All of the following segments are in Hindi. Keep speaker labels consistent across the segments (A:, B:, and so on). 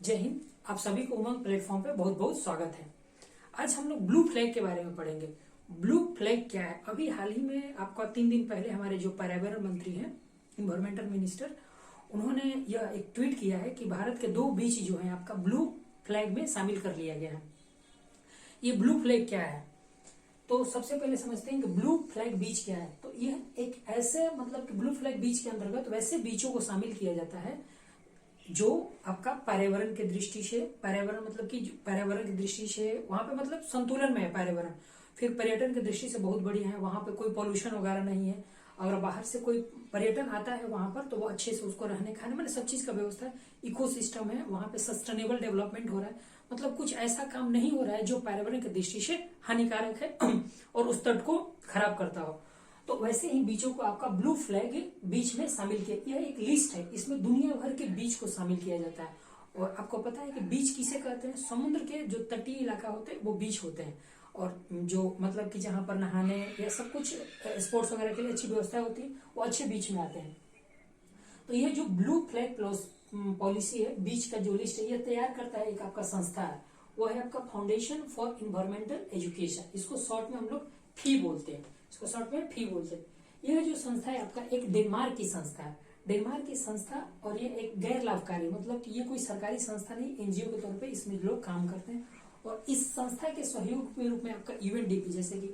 A: जय हिंद। आप सभी को उमंग प्लेटफॉर्म पे बहुत बहुत स्वागत है। आज हम लोग ब्लू फ्लैग के बारे में पढ़ेंगे। ब्लू फ्लैग क्या है? अभी हाल ही में आपका 3 दिन पहले हमारे जो पर्यावरण मंत्री हैं, इन्वायरमेंटल मिनिस्टर, उन्होंने यह एक ट्वीट किया है कि भारत के 2 बीच जो है आपका ब्लू फ्लैग में शामिल कर लिया गया है। ये ब्लू फ्लैग क्या है? तो सबसे पहले समझते हैं कि ब्लू फ्लैग बीच क्या है। तो यह एक ऐसे मतलब कि ब्लू फ्लैग बीच के अंतर्गत वैसे बीचों को शामिल किया जाता है जो आपका पर्यावरण की दृष्टि से, पर्यावरण मतलब कि पर्यावरण की दृष्टि से वहां पे मतलब संतुलन में है पर्यावरण, फिर पर्यटन की दृष्टि से बहुत बढ़िया है, वहां पे कोई पॉल्यूशन वगैरह नहीं है। अगर बाहर से कोई पर्यटन आता है वहां पर तो वो अच्छे से उसको रहने खाने में सब चीज का व्यवस्था है, इकोसिस्टम है, वहां पे सस्टेनेबल डेवलपमेंट हो रहा है। मतलब कुछ ऐसा काम नहीं हो रहा है जो पर्यावरण की दृष्टि से हानिकारक है और उस तट को खराब करता हो। तो वैसे ही बीचों को आपका ब्लू फ्लैग बीच में शामिल किया। यह एक लिस्ट है, इसमें दुनिया भर के बीच को शामिल किया जाता है। और आपको पता है कि बीच किसे कहते हैं? समुद्र के जो तटीय इलाका होते हैं वो बीच होते हैं, और जो मतलब कि जहां पर नहाने या सब कुछ स्पोर्ट्स वगैरह के लिए अच्छी व्यवस्था होती है वो अच्छे बीच में आते हैं। तो यह जो ब्लू फ्लैग पॉलिसी है, बीच का जो लिस्ट है, यह तैयार करता है एक आपका संस्था है, वो है आपका फाउंडेशन फॉर इन्वायरमेंटल एजुकेशन। इसको शॉर्ट में हम लोग फी बोलते हैं, इसको शॉर्ट में फी बोलते हैं। यह जो संस्था है आपका एक डेनमार्क की संस्था है, डेनमार्क की संस्था, और ये एक गैर लाभकारी मतलब कि ये कोई सरकारी संस्था नहीं, एनजीओ के तौर पे इसमें लोग काम करते हैं। और इस संस्था के सहयोग के रूप में आपका यूएनडीपी, जैसे कि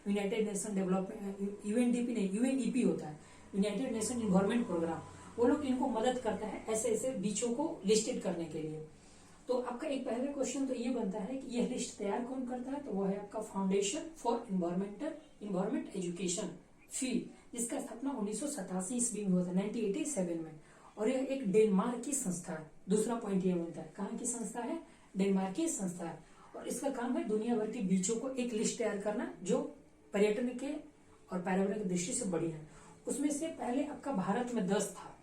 A: यूनाइटेड नेशन डेवलपमेंट, यूएनडीपी नहीं यूएनईपी होता है, यूनाइटेड नेशन इन्वायरमेंट प्रोग्राम, वो लोग इनको मदद करता है ऐसे ऐसे बीचों को लिस्टेड करने के लिए। तो आपका एक पहले क्वेश्चन तो ये बनता है कि यह लिस्ट तैयार कौन करता है? तो वो है आपका फाउंडेशन फॉर इन्वायरमेंट एजुकेशन फी, जिसका स्थापना 1987 ईस्वी में हुआ था, 1987 में। और यह एक डेनमार्क की संस्था है। दूसरा पॉइंट ये बनता है, कहाँ की संस्था है? डेनमार्क की संस्था है। और इसका काम है दुनिया भर के बीचों को एक लिस्ट तैयार करना जो पर्यटन के और पर्यावरण की दृष्टि से बढ़िया है। उसमें से पहले आपका भारत में 10 था,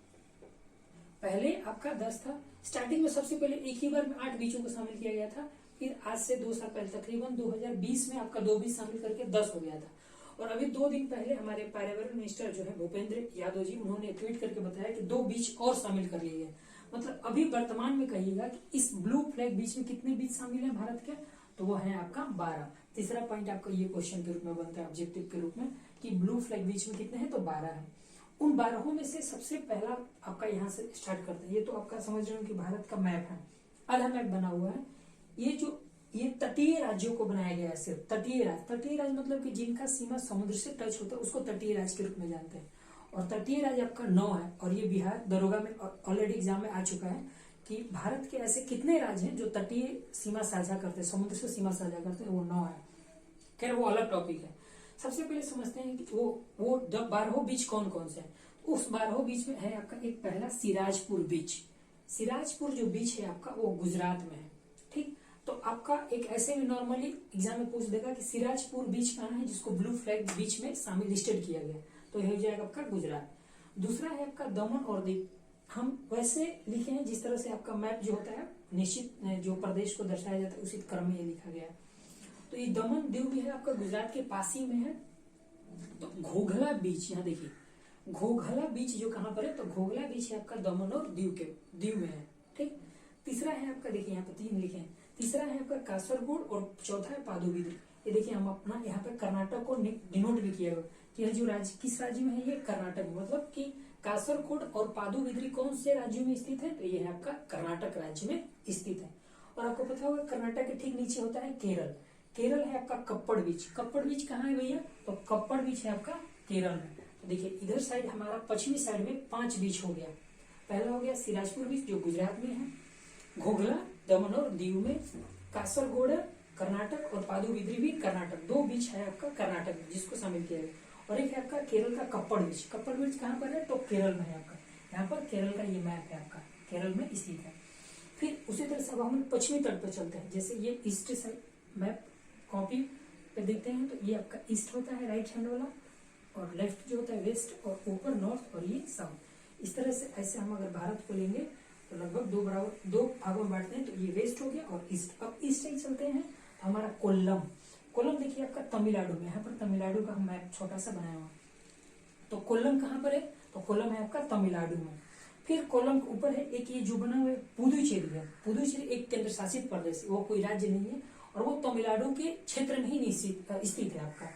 A: पहले आपका 10 था। स्टार्टिंग में सबसे पहले एक ही बार में 8 बीचों को शामिल किया गया था, फिर आज से 2 साल पहले तकरीबन 2020 में आपका 2 बीच शामिल करके 10 हो गया था। और अभी 2 दिन पहले हमारे पर्यावरण मिनिस्टर जो है भूपेंद्र यादव जी, उन्होंने ट्वीट करके बताया कि 2 बीच और शामिल कर लिए गए। मतलब अभी वर्तमान में कहिएगा कि इस ब्लू फ्लैग बीच में कितने बीच शामिल है भारत के? तो वो है आपका 12। तीसरा पॉइंट आपका ये क्वेश्चन के रूप में बनता है, ऑब्जेक्टिव के रूप में, कि ब्लू फ्लैग बीच में कितने हैं? तो 12 है। उन 12 में से सबसे पहला आपका यहाँ से स्टार्ट करते हैं। ये तो आपका समझ रहे हो कि भारत का मैप है, आधा मैप बना हुआ है। ये तटीय राज्यों को बनाया गया है, सिर्फ तटीय राज्य मतलब कि जिनका सीमा समुद्र से टच होता है उसको तटीय राज्य के रूप में जानते हैं। और तटीय राज्य आपका 9 है। और ये बिहार दरोगा में ऑलरेडी एग्जाम में आ चुका है कि भारत के ऐसे कितने राज्य हैं जो तटीय सीमा साझा करते हैं, समुद्र से सीमा साझा करते हैं, वो 9 है। खैर वो अलग टॉपिक है। सबसे पहले समझते हैं कि वो 12 बीच कौन कौन से हैं। उस 12 बीच में है आपका एक पहला सिराजपुर बीच। सिराजपुर जो बीच है आपका वो गुजरात में है, ठीक। तो आपका एक ऐसे भी नॉर्मली एग्जाम में पूछ देगा कि सिराजपुर बीच कहाँ है जिसको ब्लू फ्लैग बीच में शामिल लिस्टेड किया गया, तो यह हो जाएगा आपका गुजरात। दूसरा है आपका दमन और दीव। हम वैसे लिखे हैं जिस तरह से आपका मैप जो होता है निश्चित जो प्रदेश को दर्शाया जाता है उसी क्रम में ये लिखा गया है। तो ये दमन दीव भी है आपका गुजरात के पास ही में है। तो घोघला बीच, यहाँ देखिए घोघला बीच जो कहाँ पर है? तो घोघला बीच है आपका दमन और दीव में है, ठीक। तीसरा है आपका, देखिए यहाँ पे 3 लिखे हैं। तीसरा है आपका कासरगोड और चौथा है पादुबिद्री। ये देखिए हम अपना यहाँ पे कर्नाटक को डिनोट भी किया हुआ कि यह जो राज्य किस राज्य में है? ये कर्नाटक में। मतलब कि कासरगोड और पादुबिद्री कौन से राज्यों में स्थित है? तो ये है आपका कर्नाटक राज्य में स्थित है। और आपको पता होगा कर्नाटक के ठीक नीचे होता है केरल। केरल है आपका कप्पड़ बीच। कप्पड़ बीच कहाँ है भैया? तो कप्पड़ बीच है आपका केरल में। तो देखिए इधर साइड हमारा पश्चिमी साइड में 5 बीच हो गया। पहला हो गया सिराजपुर बीच जो गुजरात में है, घोघला दमन और दीव में, कासरगोड कर्नाटक और पादुबिद्री भी कर्नाटक। 2 बीच है आपका कर्नाटक में जिसको शामिल किया गया। और एक है आपका केरल का कप्पड़ बीच। कप्पड़ बीच कहाँ पर है? तो केरल में है आपका। यहाँ पर केरल का ये मैप है आपका, केरल में स्थित है। फिर उसी तरह से हम पश्चिमी तट पर चलते हैं। जैसे ये ईस्ट साइड मैप कॉपी पे देखते हैं तो ये आपका ईस्ट होता है राइट हैंड वाला, और लेफ्ट जो होता है वेस्ट, और ऊपर नॉर्थ और ये साउथ। इस तरह से ऐसे हम अगर भारत को लेंगे तो लगभग 2 भागों में बांटते हैं। तो ये वेस्ट हो गया और ईस्ट। अब ईस्ट साइड चलते हैं तो हमारा कोल्लम देखिए आपका तमिलनाडु में। यहाँ पर तमिलनाडु का मैप छोटा सा बनाया हुआ। तो कोल्लम कहाँ पर है? तो कोल्लम है आपका तमिलनाडु में। फिर कॉलम के ऊपर है एक ये जो बना हुआ है पुदुचेरी है। पुदुचेरी एक केंद्र शासित प्रदेश है, वो कोई राज्य नहीं है और वो तमिलनाडु के क्षेत्र में ही स्थित है आपका।